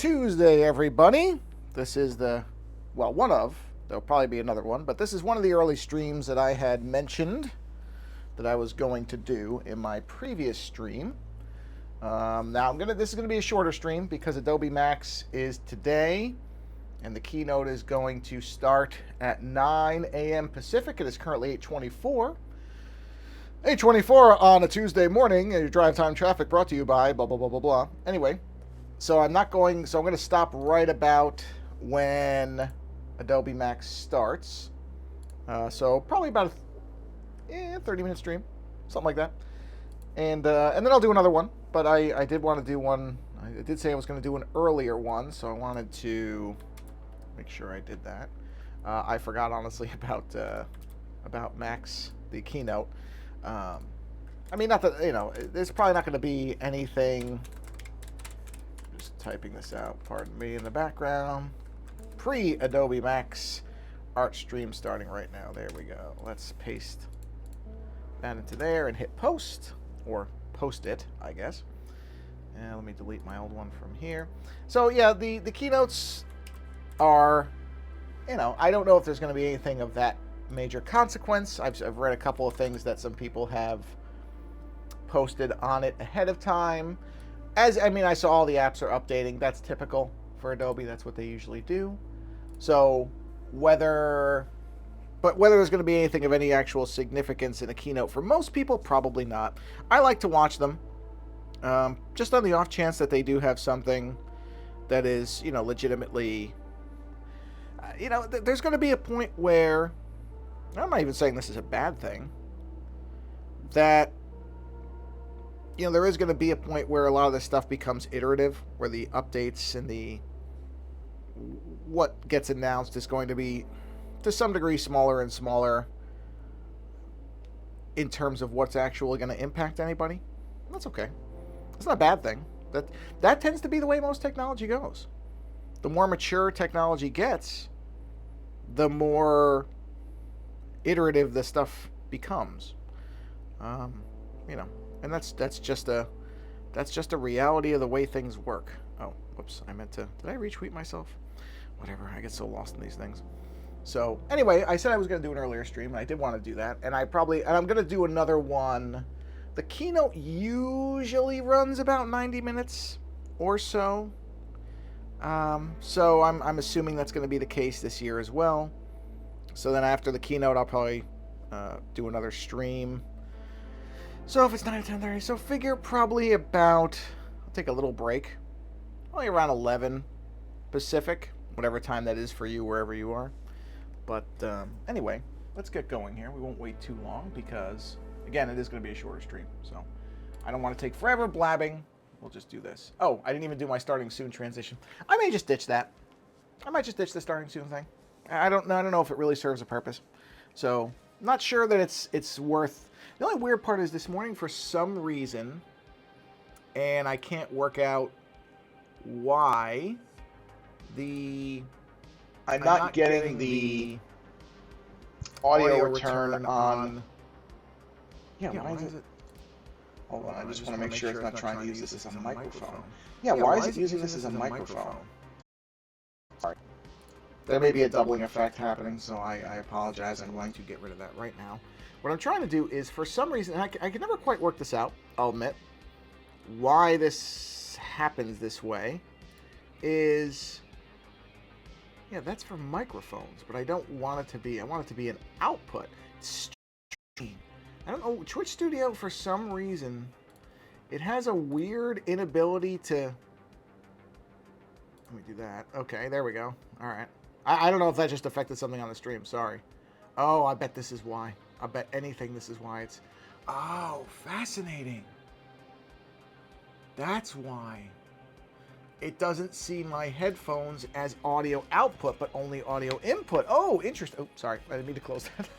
Tuesday, everybody. This is one of, there'll probably be another one, but this is one of the early streams that I had mentioned that I was going to do in my previous stream. Now this is gonna be a shorter stream because Adobe Max is today, and the keynote is going to start at 9 a.m. Pacific. It is currently 8:24. 8:24 on a Tuesday morning. Your drive time traffic brought to you by blah blah blah blah blah. Anyway. So I'm going to stop right about when Adobe Max starts. So probably about a 30-minute stream, something like that. And then I'll do another one. But I did want to do one. I did say I was going to do an earlier one, so I wanted to make sure I did that. I forgot honestly about Max, the keynote. I mean, not that there's probably not going to be anything. Typing this out, pardon me, in the background. Pre-Adobe Max art stream starting right now. There we go. Let's paste that into there and hit post, or post it, I guess. And let me delete my old one from here. So yeah, the keynotes are, I don't know if there's going to be anything of that major consequence. I've read a couple of things that some people have posted on it ahead of time. I saw all the apps are updating. That's typical for Adobe. That's what they usually do. So whether there's going to be anything of any actual significance in a keynote for most people, probably not. I like to watch them, just on the off chance that they do have something that is, legitimately, there's going to be a point where, I'm not even saying this is a bad thing, that there is going to be a point where a lot of this stuff becomes iterative, where the updates and what gets announced is going to be, to some degree, smaller and smaller in terms of what's actually going to impact anybody. That's okay. It's not a bad thing. That tends to be the way most technology goes. The more mature technology gets, the more iterative the stuff becomes. And that's just a reality of the way things work. Oh, whoops! Did I retweet myself? Whatever. I get so lost in these things. So anyway, I said I was going to do an earlier stream, and I did want to do that, and I'm going to do another one. The keynote usually runs about 90 minutes or so. So I'm assuming that's going to be the case this year as well. So then after the keynote, I'll probably do another stream. So if it's 9 to 10:30, so figure probably about, I'll take a little break, probably around 11 Pacific, whatever time that is for you, wherever you are. But anyway, let's get going here. We won't wait too long because, again, it is going to be a shorter stream. So I don't want to take forever blabbing. We'll just do this. Oh, I didn't even do my starting soon transition. I may just ditch that. I might just ditch the starting soon thing. I don't know if it really serves a purpose. So not sure that it's worth. The only weird part is this morning, for some reason, and I can't work out why, I'm not getting the audio return on. Yeah, why is it? Hold on, I just want to make sure it's not trying to use this as a microphone. Yeah, why is it using this as a microphone? Sorry. There may be a doubling effect happening, so I apologize. I'm going to get rid of that right now. What I'm trying to do is, for some reason, I can never quite work this out, I'll admit, why this happens this way, is, yeah, that's for microphones, but I don't want it to be, I want it to be an output. It's strange. I don't know, Twitch Studio, for some reason, it has a weird inability to, let me do that. Okay, there we go. All right. I don't know if that just affected something on the stream, sorry. Oh, I bet this is why. I bet anything this is why it's... Oh, fascinating. That's why. It doesn't see my headphones as audio output, but only audio input. Oh, interesting. Oh, sorry. I didn't mean to close that.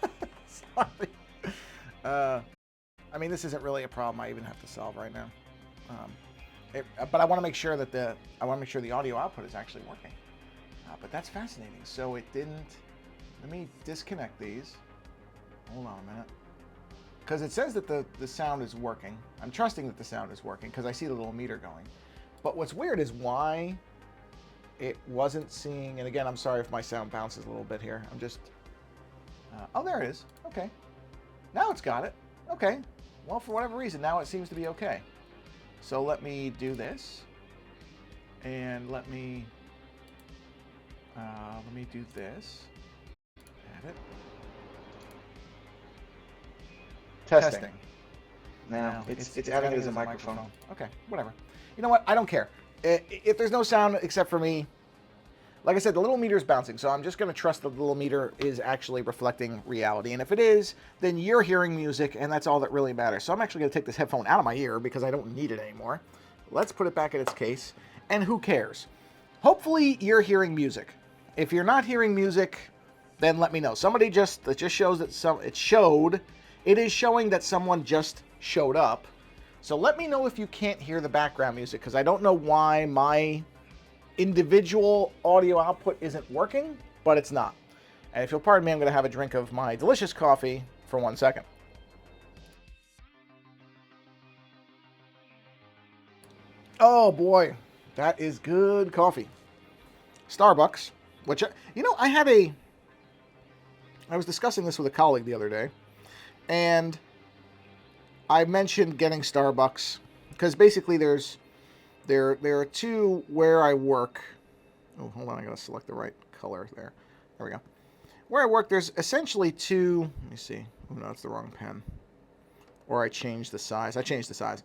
Sorry. This isn't really a problem I even have to solve right now. But I want to make sure that the audio output is actually working. But that's fascinating. So it didn't... Let me disconnect these. Hold on a minute. Because it says that the sound is working. I'm trusting that the sound is working because I see the little meter going. But what's weird is why it wasn't seeing, and again, I'm sorry if my sound bounces a little bit here. I'm just, oh, there it is. Okay. Now it's got it. Okay. Well, for whatever reason, now it seems to be okay. So let me do this. And let me do this. Add it. Testing. No, it's adding it as a microphone. Okay, whatever. You know what? I don't care. If there's no sound except for me, like I said, the little meter is bouncing, so I'm just going to trust that the little meter is actually reflecting reality. And if it is, then you're hearing music, and that's all that really matters. So I'm actually going to take this headphone out of my ear because I don't need it anymore. Let's put it back in its case, and who cares? Hopefully you're hearing music. If you're not hearing music, then let me know. Somebody that just shows that it is showing that someone just showed up. So let me know if you can't hear the background music, because I don't know why my individual audio output isn't working, but it's not. And if you'll pardon me, I'm going to have a drink of my delicious coffee for 1 second. Oh boy, that is good coffee. Starbucks, which, I was discussing this with a colleague the other day, and I mentioned getting Starbucks because basically there are two where I work. Oh, hold on, I gotta select the right color there. There we go. Where I work, there's essentially two. Let me see. Oh no, that's the wrong pen. Or I changed the size. I changed the size.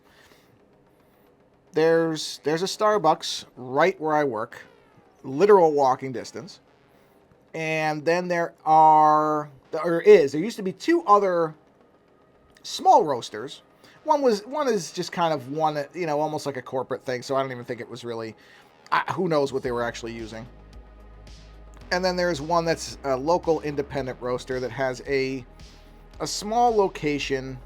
There's a Starbucks right where I work, literal walking distance, and then there used to be two other small roasters. One is just kind of almost like a corporate thing, so I don't even think it was really, who knows what they were actually using. And then there's one that's a local independent roaster that has a small location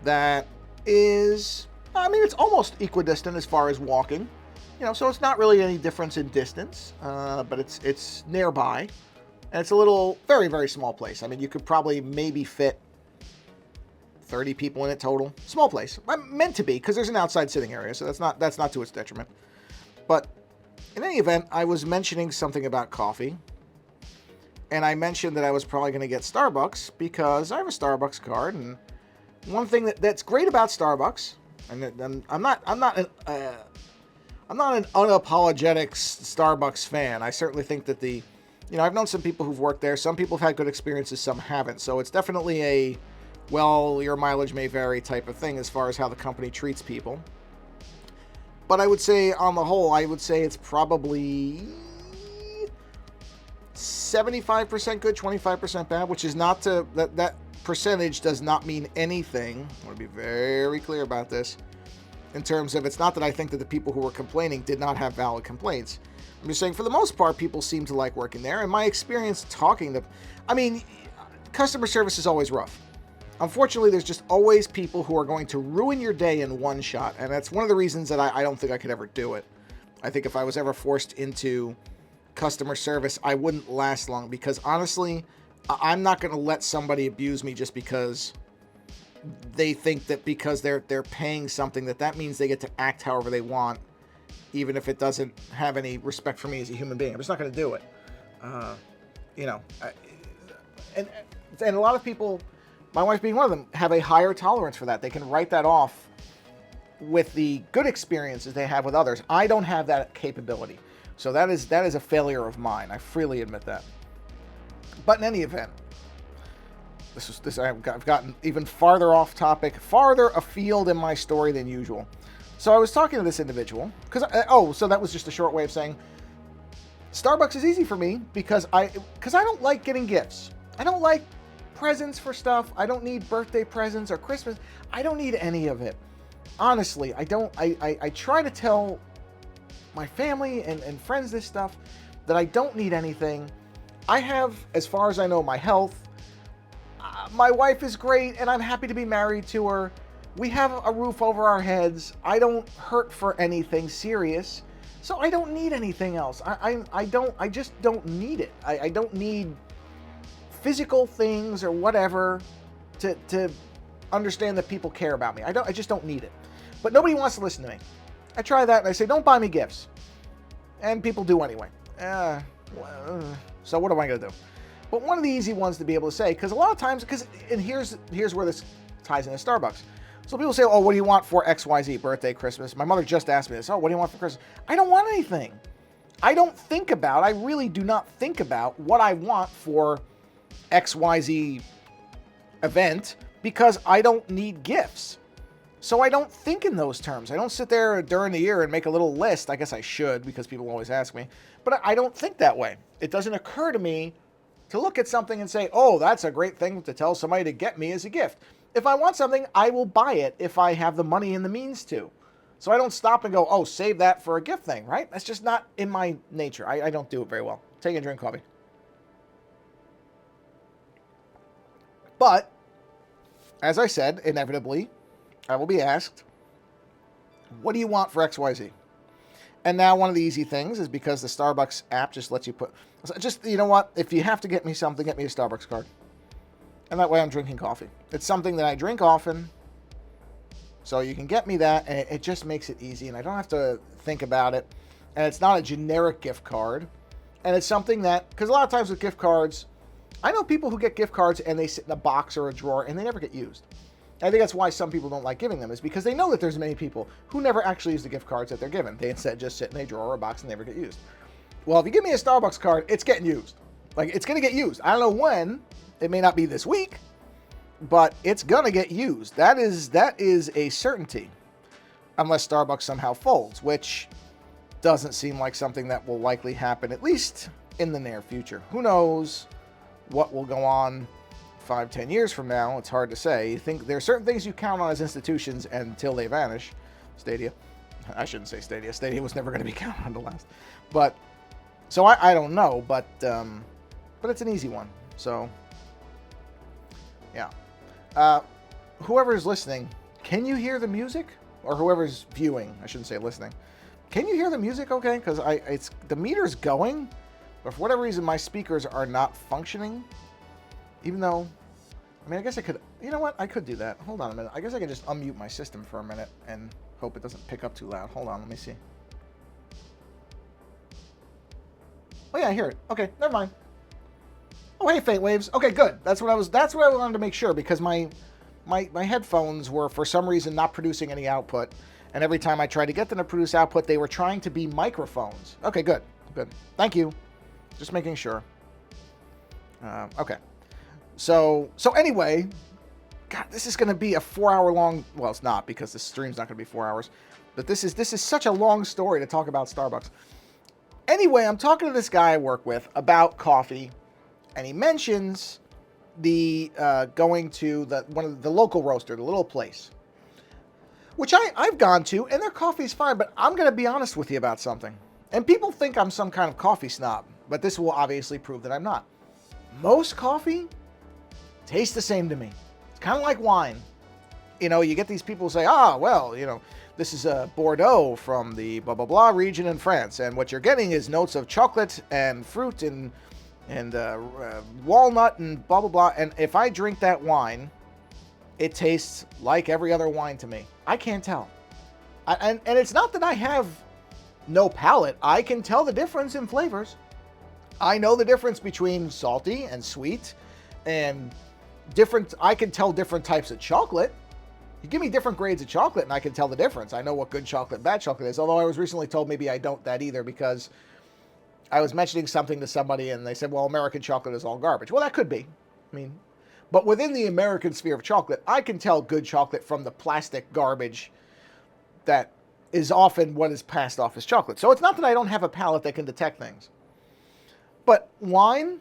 that is, it's almost equidistant as far as walking, so it's not really any difference in distance, but it's nearby, and it's a little, very, very small place. You could probably maybe fit 30 people in it total. Small place. Meant to be, because there's an outside sitting area, so that's not to its detriment. But in any event, I was mentioning something about coffee, and I mentioned that I was probably going to get Starbucks because I have a Starbucks card, and one thing that's great about Starbucks, and I'm not an unapologetic Starbucks fan. I certainly think that I've known some people who've worked there. Some people have had good experiences, some haven't. So it's definitely a, well, your mileage may vary type of thing as far as how the company treats people. But I would say, on the whole, it's probably 75% good, 25% bad, which is not to, that percentage does not mean anything. I want to be very clear about this. In terms of, it's not that I think that the people who were complaining did not have valid complaints. I'm just saying, for the most part, people seem to like working there. And my experience talking to, customer service is always rough. Unfortunately, there's just always people who are going to ruin your day in one shot. And that's one of the reasons that I don't think I could ever do it. I think if I was ever forced into customer service, I wouldn't last long. Because honestly, I'm not going to let somebody abuse me just because they think that because they're paying something that means they get to act however they want, even if it doesn't have any respect for me as a human being. I'm just not going to do it. And a lot of people, my wife being one of them, have a higher tolerance for that. They can write that off with the good experiences they have with others. I don't have that capability. So that is a failure of mine. I freely admit that. But in any event, I've gotten even farther off topic, farther afield in my story than usual. So I was talking to this individual, so that was just a short way of saying, Starbucks is easy for me because I don't like getting gifts. I don't like presents for stuff. I don't need birthday presents or Christmas. I don't need any of it. Honestly, I don't. I try to tell my family and friends this stuff, that I don't need anything. I have, as far as I know, my health. My wife is great, and I'm happy to be married to her. We have a roof over our heads. I don't hurt for anything serious, so I don't need anything else. I just don't need it. I don't need physical things or whatever to understand that people care about me. I just don't need it. But nobody wants to listen to me. I try that and I say, don't buy me gifts. And people do anyway. So what am I going to do? But one of the easy ones to be able to say, because a lot of times, and here's where this ties into Starbucks. So people say, oh, what do you want for XYZ, birthday, Christmas? My mother just asked me this. Oh, what do you want for Christmas? I don't want anything. I really do not think about what I want for XYZ event because I don't need gifts. So I don't think in those terms. I don't sit there during the year and make a little list. I guess I should because people always ask me. But I don't think that way. It doesn't occur to me to look at something and say, oh, that's a great thing to tell somebody to get me as a gift. If I want something, I will buy it if I have the money and the means to. So I don't stop and go, oh, save that for a gift thing, right? That's just not in my nature. I don't do it very well. Take a drink coffee. But, as I said, inevitably, I will be asked, what do you want for XYZ? And now one of the easy things is because the Starbucks app just lets you put, you know what? If you have to get me something, get me a Starbucks card. And that way I'm drinking coffee. It's something that I drink often. So you can get me that, and it just makes it easy, and I don't have to think about it. And it's not a generic gift card. And it's something that, because a lot of times with gift cards, I know people who get gift cards and they sit in a box or a drawer and they never get used. And I think that's why some people don't like giving them, is because they know that there's many people who never actually use the gift cards that they're given. They instead just sit in a drawer or a box and never get used. Well, if you give me a Starbucks card, it's getting used. Like, it's going to get used. I don't know when. It may not be this week, but it's going to get used. That is a certainty. Unless Starbucks somehow folds, which doesn't seem like something that will likely happen, at least in the near future. Who knows what will go on 5-10 years from now? It's hard to say. You think there are certain things you count on as institutions until they vanish. Stadia. I shouldn't say Stadia. Stadia was never going to be counted on to last. But, so I don't know, but it's an easy one. So, yeah. Whoever's listening, can you hear the music? Or whoever's viewing, I shouldn't say listening. Can you hear the music okay? Because the meter's going, but for whatever reason, my speakers are not functioning. Even though, I mean, I guess I could, you know what? I could do that. Hold on a minute. I guess I could just unmute my system for a minute and hope it doesn't pick up too loud. Hold on, let me see. Oh yeah, I hear it. Okay, never mind. Oh hey, faint waves. Okay, good. That's what I wanted to make sure, because my headphones were for some reason not producing any output, and every time I tried to get them to produce output, they were trying to be microphones. Okay, good. Thank you. Just making sure. Okay. So anyway, God, this is going to be a 4-hour long. Well, it's not, because the stream's not going to be 4 hours. But this is such a long story to talk about Starbucks. Anyway, I'm talking to this guy I work with about coffee, and he mentions the going to the local roaster, the little place, which I've gone to, and their coffee's fine. But I'm going to be honest with you about something. And people think I'm some kind of coffee snob, but this will obviously prove that I'm not. Most coffee tastes the same to me. It's kind of like wine. You know, you get these people who say, well, you know, this is a Bordeaux from the blah, blah, blah region in France. And what you're getting is notes of chocolate and fruit and walnut and blah, blah, blah. And if I drink that wine, it tastes like every other wine to me. I can't tell. And it's not that I have no palate. I can tell the difference in flavors. I know the difference between salty and sweet and different. I can tell different types of chocolate. You give me different grades of chocolate and I can tell the difference. I know what good chocolate and bad chocolate is, although I was recently told maybe I don't that either, because I was mentioning something to somebody and they said, well, American chocolate is all garbage. Well, that could be. I mean, but within the American sphere of chocolate, I can tell good chocolate from the plastic garbage that is often what is passed off as chocolate. So it's not that I don't have a palate that can detect things. But wine,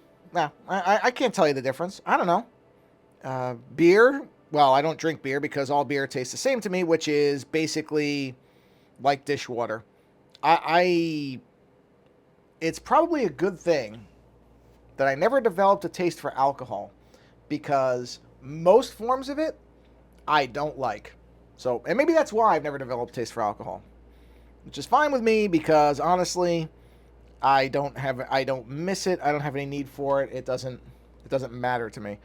I can't tell you the difference. I don't know. Beer, well, I don't drink beer because all beer tastes the same to me, which is basically like dishwater. It's probably a good thing that I never developed a taste for alcohol, because most forms of it I don't like. So, and maybe that's why I've never developed a taste for alcohol, which is fine with me, because honestly, I don't miss it. I don't have any need for it. It doesn't matter to me.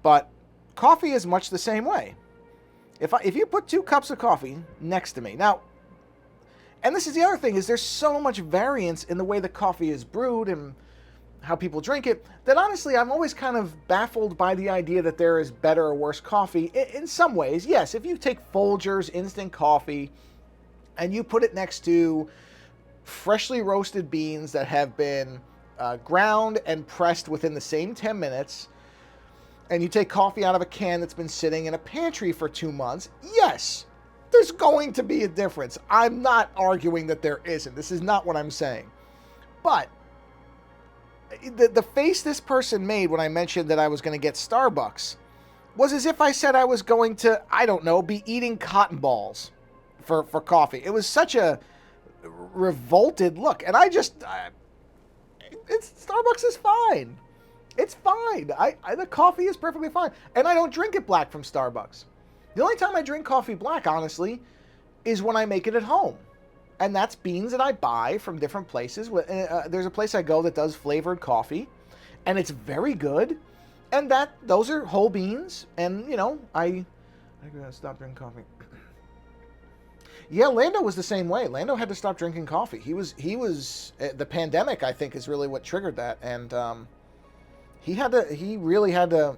But coffee is much the same way. If you put 2 cups of coffee next to me, now, And this is the other thing, is there's so much variance in the way the coffee is brewed and how people drink it, that honestly I'm always kind of baffled by the idea that there is better or worse coffee. In some ways, yes, if you take Folgers instant coffee and you put it next to freshly roasted beans that have been ground and pressed within the same 10 minutes, and you take coffee out of a can that's been sitting in a pantry for 2 months, yes, there's going to be a difference. I'm not arguing that there isn't. This is not what I'm saying. But the face this person made when I mentioned that I was going to get Starbucks was as if I said I was going to, I don't know, be eating cotton balls for coffee. It was such a revolted look. And Starbucks is fine. It's fine. The coffee is perfectly fine. And I don't drink it black from Starbucks. The only time I drink coffee black, honestly, is when I make it at home. And that's beans that I buy from different places. There's a place I go that does flavored coffee, and it's very good. And those are whole beans. And, I gotta stop drinking coffee. Yeah, Lando was the same way. Lando had to stop drinking coffee. He was the pandemic, I think, is really what triggered that. And he had to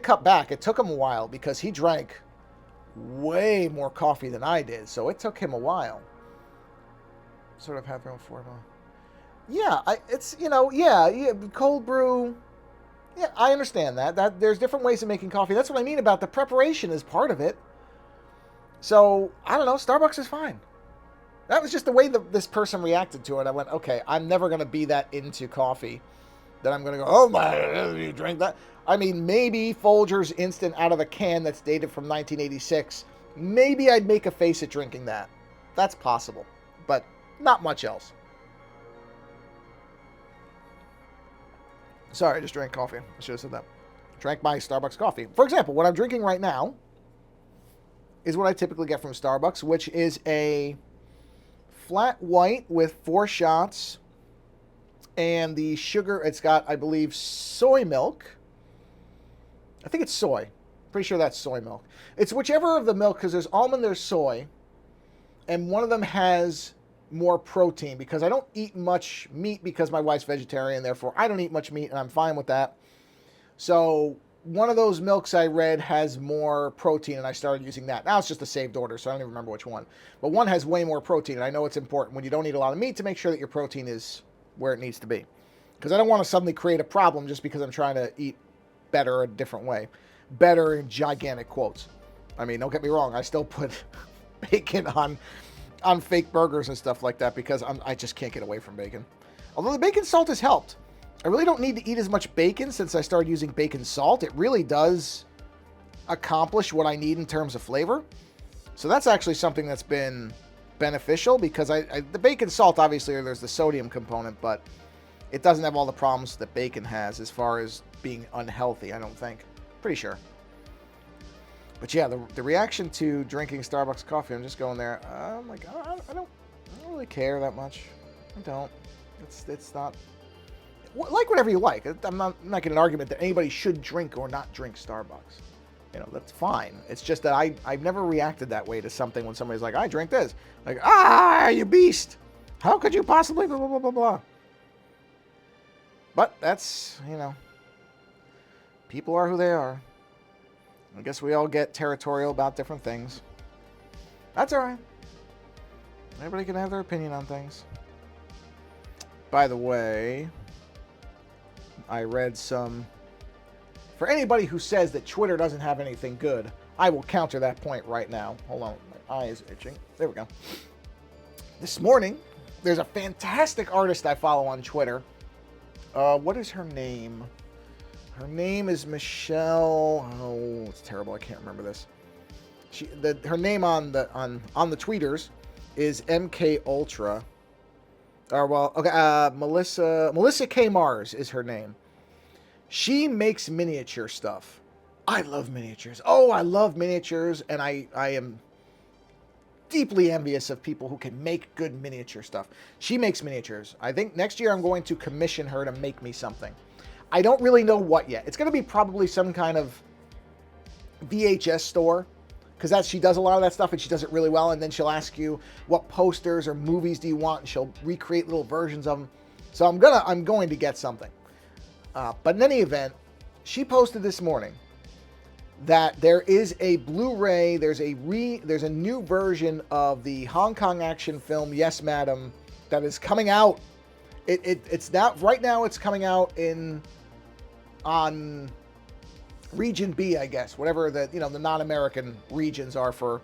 cut back. It took him a while because he drank way more coffee than I did. So it took him a while. Sort of have their own formula. Yeah, cold brew. Yeah, I understand that. That there's different ways of making coffee. That's what I mean about the preparation is part of it. So, I don't know, Starbucks is fine. That was just the way this person reacted to it. I went, okay, I'm never going to be that into coffee that I'm going to go, oh my, you drink that? I mean, maybe Folgers instant out of a can that's dated from 1986. Maybe I'd make a face at drinking that. That's possible. But not much else. Sorry, I just drank coffee. I should have said that. Drank my Starbucks coffee. For example, what I'm drinking right now is what I typically get from Starbucks, which is a flat white with 4 shots. And the sugar, it's got, I believe, soy milk. I think it's soy. Pretty sure that's soy milk. It's whichever of the milk, because there's almond, there's soy. And one of them has more protein, because I don't eat much meat because my wife's vegetarian, therefore I don't eat much meat, and I'm fine with that. So one of those milks I read has more protein, and I started using that. Now it's just a saved order, so I don't even remember which one. But one has way more protein, and I know it's important when you don't eat a lot of meat to make sure that your protein is where it needs to be. Because I don't want to suddenly create a problem just because I'm trying to eat better a different way. Better in gigantic quotes. I mean, don't get me wrong, I still put bacon on fake burgers and stuff like that because I just can't get away from bacon. Although the bacon salt has helped. I really don't need to eat as much bacon since I started using bacon salt. It really does accomplish what I need in terms of flavor. So that's actually something that's been beneficial because the bacon salt, obviously, there's the sodium component, but it doesn't have all the problems that bacon has as far as being unhealthy, I don't think. Pretty sure. But yeah, the reaction to drinking Starbucks coffee, I'm just going there. I'm like, I don't really care that much. I don't. It's not. Like whatever you like. I'm not making an argument that anybody should drink or not drink Starbucks. That's fine. It's just that I've never reacted that way to something when somebody's like, I drink this. Like, you beast. How could you possibly blah, blah, blah, blah, blah. But that's, people are who they are. I guess we all get territorial about different things. That's all right. Everybody can have their opinion on things. By the way, I read some... For anybody who says that Twitter doesn't have anything good, I will counter that point right now. Hold on, my eye is itching. There we go. This morning, there's a fantastic artist I follow on Twitter. What is her name? Her name is Michelle. Oh, it's terrible. I can't remember this. Her name on the tweeters is MK Ultra. Melissa K Mars is her name. She makes miniature stuff. I love miniatures. Oh, I love miniatures, and I am deeply envious of people who can make good miniature stuff. She makes miniatures. I think next year I'm going to commission her to make me something. I don't really know what yet. It's going to be probably some kind of VHS store because she does a lot of that stuff and she does it really well. And then she'll ask you what posters or movies do you want, and she'll recreate little versions of them. So I'm going to get something. But in any event, she posted this morning that there is a Blu-ray. There's a new version of the Hong Kong action film Yes, Madam that is coming out. It's now right now. It's coming out on Region B, I guess, whatever the non-American regions are for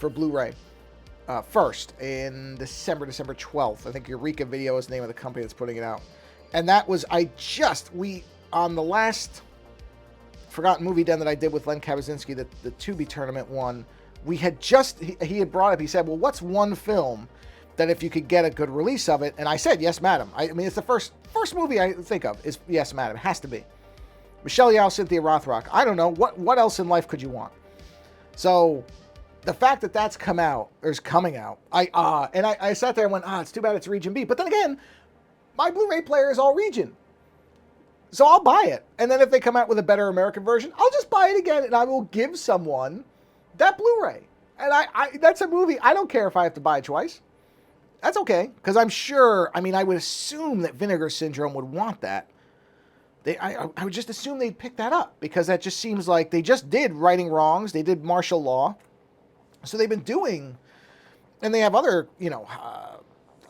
Blu-ray. First in December 12th. I think Eureka Video is the name of the company that's putting it out. And that was on the last Forgotten Movie Den that I did with Len Kabaczynski, the Tubi tournament one. He had brought up. He said, "Well, what's one film that if you could get a good release of it?" And I said, "Yes, Madam." I mean, it's the first movie I think of is Yes, Madam. It has to be. Michelle Yeoh, Cynthia Rothrock. I don't know what else in life could you want. So the fact that that's coming out, I sat there and went, it's too bad it's Region B. But then again, my Blu-ray player is all region. So I'll buy it. And then if they come out with a better American version, I'll just buy it again and I will give someone that Blu-ray. And that's a movie. I don't care if I have to buy it twice. That's okay. Because I'm sure, I would assume that Vinegar Syndrome would want that. I would just assume they'd pick that up because that just seems like they just did Righting Wrongs. They did Martial Law. So they've been doing, and they have other,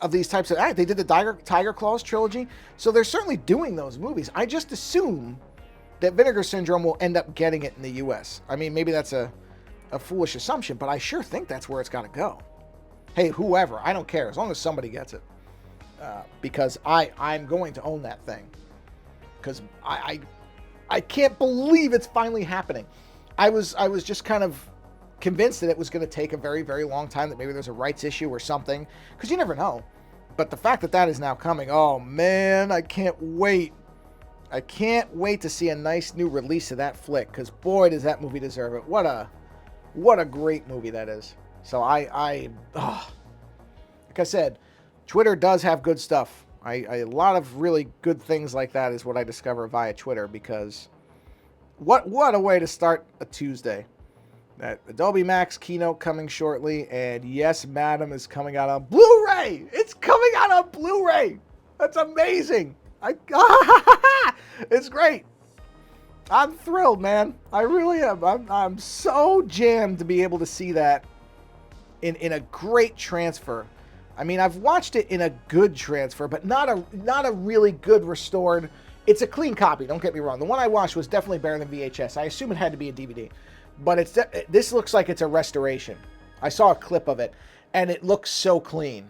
of these types of act. They did the Tiger Claws trilogy. So they're certainly doing those movies. I just assume that Vinegar Syndrome will end up getting it in the U.S. Maybe that's a foolish assumption, but I sure think that's where it's got to go. Hey, whoever, I don't care as long as somebody gets it, because I'm going to own that thing. Because I can't believe it's finally happening. I was just kind of convinced that it was going to take a very, very long time, that maybe there's a rights issue or something, because you never know. But the fact that is now coming, oh man, I can't wait. I can't wait to see a nice new release of that flick, because boy, does that movie deserve it. What a great movie that is. So like I said, Twitter does have good stuff. A lot of really good things like that is what I discover via Twitter, because what a way to start a Tuesday. That Adobe Max keynote coming shortly, and Yes, Madam is coming out on Blu-ray. It's coming out on Blu-ray. That's amazing. It's great. I'm thrilled, man. I really am. I'm so jammed to be able to see that in a great transfer. I've watched it in a good transfer, but not a really good restored. It's a clean copy, don't get me wrong. The one I watched was definitely better than VHS. I assume it had to be a DVD. But this looks like it's a restoration. I saw a clip of it, and it looks so clean.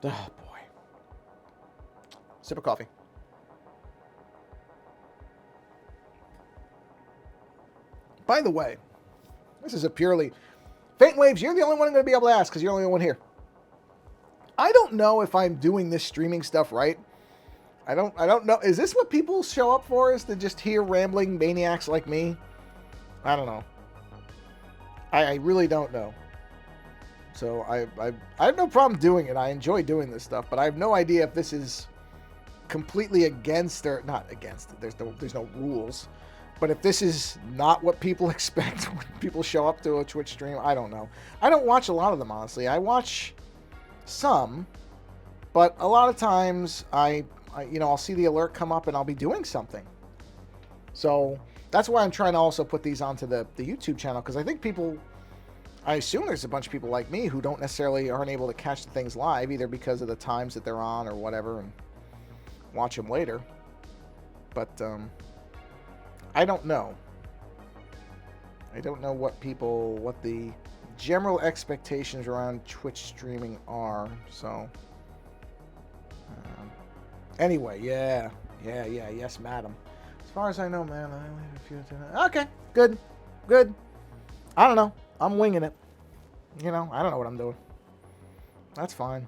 Oh, boy. Sip of coffee. By the way, this is a purely... Faint Waves, you're the only one I'm going to be able to ask, because you're the only one here. I don't know if I'm doing this streaming stuff right. I don't know. Is this what people show up for, is to just hear rambling maniacs like me? I don't know. I really don't know. So I have no problem doing it. I enjoy doing this stuff, but I have no idea if this is completely against, or not against. There's no rules. But if this is not what people expect when people show up to a Twitch stream, I don't know. I don't watch a lot of them, honestly. I watch some, but a lot of times I'll see the alert come up and I'll be doing something. So that's why I'm trying to also put these onto the YouTube channel, because I think I assume there's a bunch of people like me who aren't able to catch the things live, either because of the times that they're on or whatever, and watch them later. But I don't know. I don't know what the general expectations around Twitch streaming are. So anyway, yeah, Yes, Madam. As far as I know, man, I only have a few. Okay, good. I don't know. I'm winging it. I don't know what I'm doing. That's fine.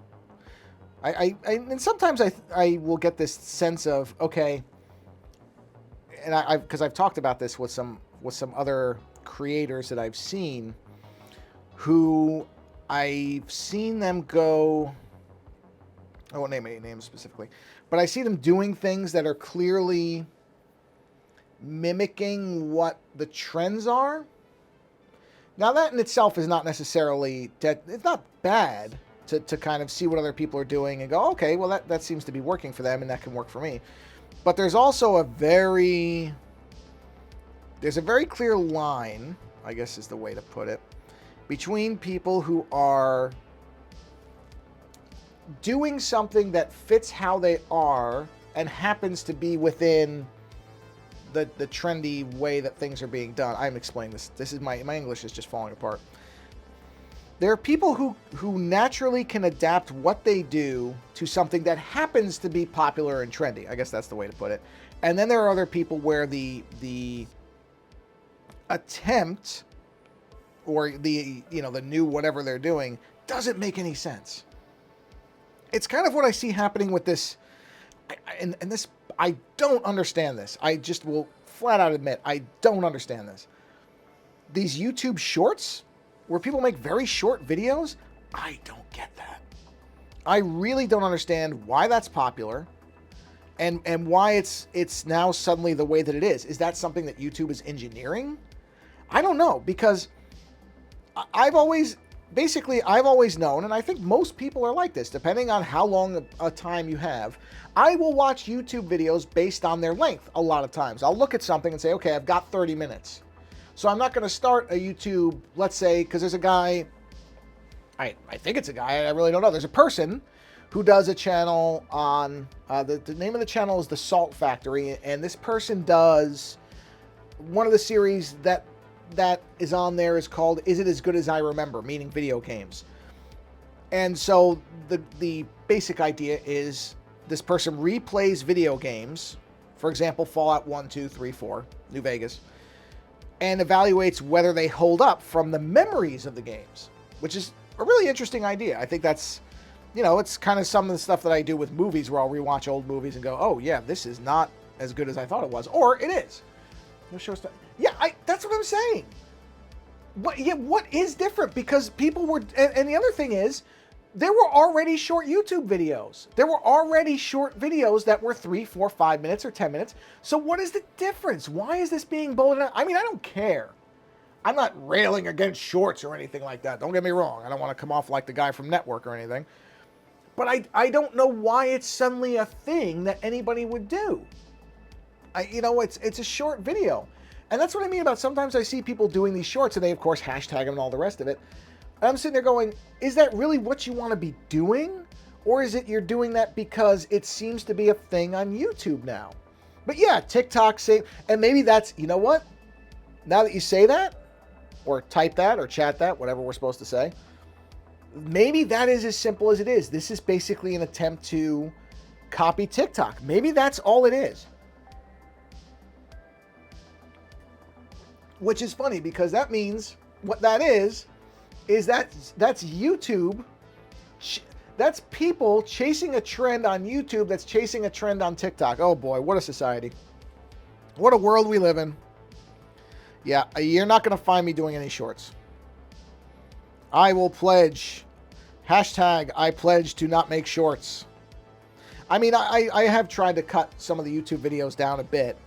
And sometimes I will get this sense of, okay, and because I've talked about this with some other creators that I've seen, who I've seen them go. I won't name any names specifically, but I see them doing things that are clearly mimicking what the trends are. Now, that in itself is not necessarily it's not bad to kind of see what other people are doing and go, okay, well, that seems to be working for them and that can work for me. But there's also a very clear line, I guess is the way to put it, between people who are doing something that fits how they are and happens to be within the trendy way that things are being done. I'm explaining this. This is my English is just falling apart. There are people who naturally can adapt what they do to something that happens to be popular and trendy. I guess that's the way to put it. And then there are other people where the attempt or the new whatever they're doing doesn't make any sense. It's kind of what I see happening with this, and this, I don't understand this. I just will flat out admit, I don't understand this. These YouTube shorts, where people make very short videos, I don't get that. I really don't understand why that's popular, and why it's now suddenly the way that it is. Is that something that YouTube is engineering? I don't know, because I've always known, and I think most people are like this, depending on how long a time you have. I will watch YouTube videos based on their length a lot of times. I'll look at something and say, okay, I've got 30 minutes. So I'm not going to start a YouTube, let's say, because there's a guy, I think it's a guy, I really don't know. There's a person who does a channel on, the name of the channel is The Salt Factory, and this person does, one of the series that is on there is called Is It As Good As I Remember, meaning video games. And so the basic idea is this person replays video games, for example, Fallout 1, 2, 3, 4, New Vegas, and evaluates whether they hold up from the memories of the games, which is a really interesting idea. I think that's, it's kind of some of the stuff that I do with movies, where I'll rewatch old movies and go, oh yeah, this is not as good as I thought it was, or it is. That's what I'm saying. What is different? Because people were, and the other thing is, there were already short YouTube videos. There were already short videos that were 3, 4, 5 minutes or 10 minutes. So what is the difference? Why is this being bolded out? I mean, I don't care. I'm not railing against shorts or anything like that. Don't get me wrong. I don't want to come off like the guy from Network or anything. But I don't know why it's suddenly a thing that anybody would do. It's a short video. And that's what I mean about sometimes I see people doing these shorts and they, of course, hashtag them and all the rest of it. And I'm sitting there going, is that really what you want to be doing? Or is it you're doing that because it seems to be a thing on YouTube now? But yeah, TikTok, and maybe that's, you know what? Now that you say that, or type that, or chat that, whatever we're supposed to say, maybe that is as simple as it is. This is basically an attempt to copy TikTok. Maybe that's all it is. Which is funny, because that means what that is that's YouTube. That's people chasing a trend on YouTube that's chasing a trend on TikTok. Oh boy, what a society. What a world we live in. Yeah, you're not going to find me doing any shorts. I will pledge. Hashtag I pledge to not make shorts. I mean, I have tried to cut some of the YouTube videos down a bit,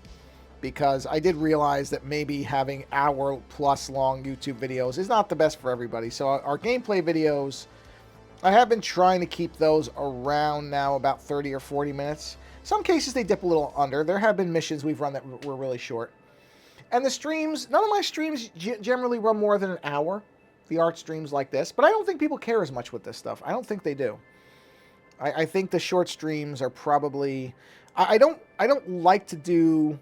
because I did realize that maybe having hour-plus long YouTube videos is not the best for everybody. So our gameplay videos, I have been trying to keep those around now about 30 or 40 minutes. Some cases they dip a little under. There have been missions we've run that were really short. And the streams, none of my streams generally run more than an hour, the art streams like this. But I don't think people care as much with this stuff. I don't think they do. I think the short streams are probably... I don't like to do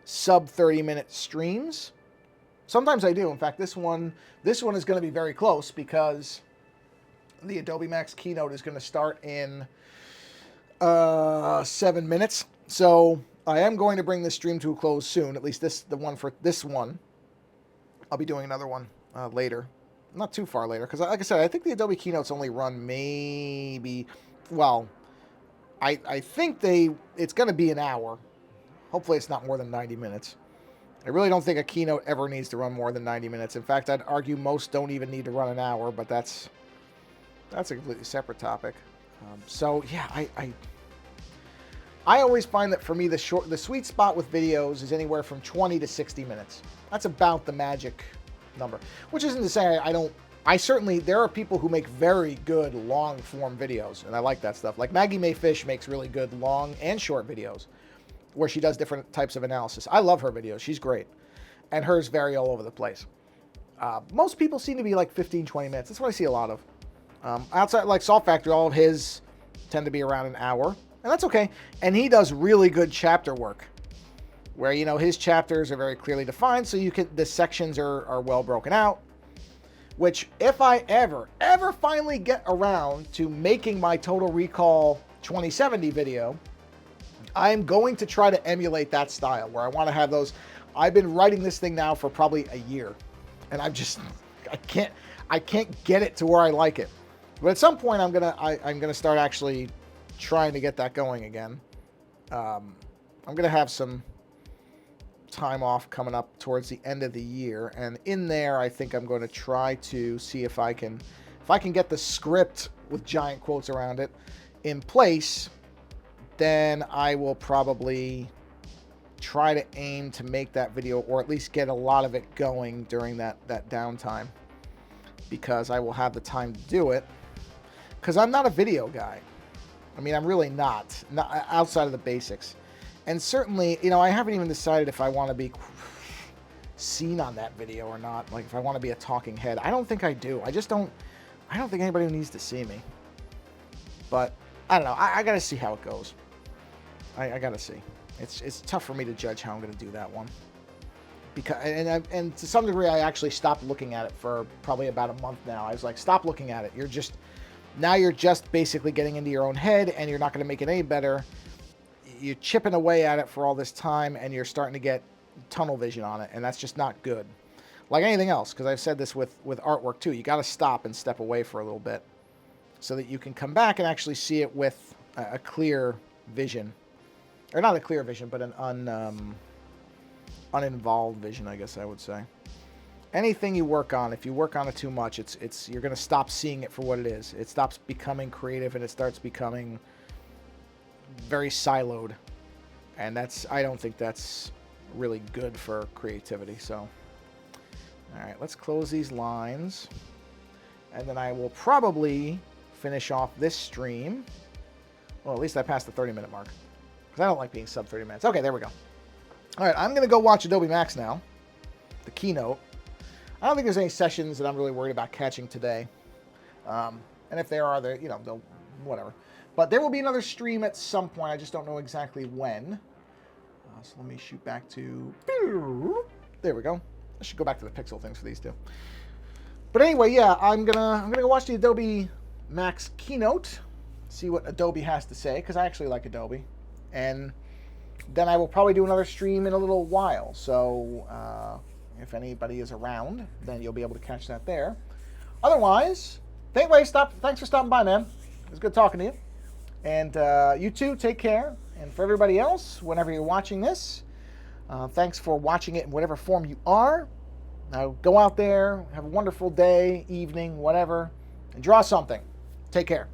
sub 30-minute streams. Sometimes I do. In fact, this one is going to be very close, because the Adobe Max keynote is going to start in 7 minutes. So I am going to bring this stream to a close soon. At least the one for this one. I'll be doing another one later, not too far later, because like I said, I think the Adobe keynotes only run maybe, well, I think it's going to be an hour. Hopefully it's not more than 90 minutes. I really don't think a keynote ever needs to run more than 90 minutes. In fact, I'd argue most don't even need to run an hour, but that's a completely separate topic. So yeah, I always find that for me the sweet spot with videos is anywhere from 20 to 60 minutes. That's about the magic number. Which isn't to say I don't. I certainly, there are people who make very good long form videos, and I like that stuff. Like Maggie Mae Fish makes really good long and short videos where she does different types of analysis. I love her videos. She's great. And hers vary all over the place. Most people seem to be like 15, 20 minutes. That's what I see a lot of. Outside, like Salt Factory, all of his tend to be around an hour. And that's okay. And he does really good chapter work where, you know, his chapters are very clearly defined. So the sections are well broken out. Which, if I ever finally get around to making my Total Recall 2070 video, I'm going to try to emulate that style where I want to have those. I've been writing this thing now for probably a year, and I can't get it to where I like it. But at some point, I'm gonna start actually trying to get that going again. I'm gonna have some time off coming up towards the end of the year, and in there I think I'm going to try to see if I can get the script with giant quotes around it in place. Then I will probably try to aim to make that video, or at least get a lot of it going during that downtime, because I will have the time to do it, because I'm not a video guy. I mean, I'm really not outside of the basics. And certainly, you know, I haven't even decided if I want to be seen on that video or not. Like, if I want to be a talking head. I don't think I do. I don't think anybody needs to see me. But, I don't know. I got to see how it goes. I got to see. It's tough for me to judge how I'm going to do that one. Because, and to some degree, I actually stopped looking at it for probably about a month now. I was like, stop looking at it. You're just basically getting into your own head, and you're not going to make it any better. You're chipping away at it for all this time, and you're starting to get tunnel vision on it, and that's just not good. Like anything else, because I've said this with artwork too, you got to stop and step away for a little bit so that you can come back and actually see it with a clear vision. Or not a clear vision, but an uninvolved vision, I guess I would say. Anything you work on, if you work on it too much, you're going to stop seeing it for what it is. It stops becoming creative, and it starts becoming very siloed, and I don't think that's really good for creativity. So, all right, let's close these lines, and then I will probably finish off this stream. Well, at least I passed the 30-minute mark, because I don't like being sub 30 minutes. Okay, there we go. All right, I'm going to go watch Adobe Max now, the keynote. I don't think there's any sessions that I'm really worried about catching today, and if there are, they'll whatever. But there will be another stream at some point. I just don't know exactly when. So let me shoot back to... There we go. I should go back to the pixel things for these two. But anyway, yeah, I'm gonna go watch the Adobe Max keynote, see what Adobe has to say, because I actually like Adobe. And then I will probably do another stream in a little while. So if anybody is around, then you'll be able to catch that there. Otherwise, thanks for stopping by, man. It was good talking to you. And you too, take care. And for everybody else, whenever you're watching this, thanks for watching it in whatever form you are. Now go out there, have a wonderful day, evening, whatever, and draw something. Take care.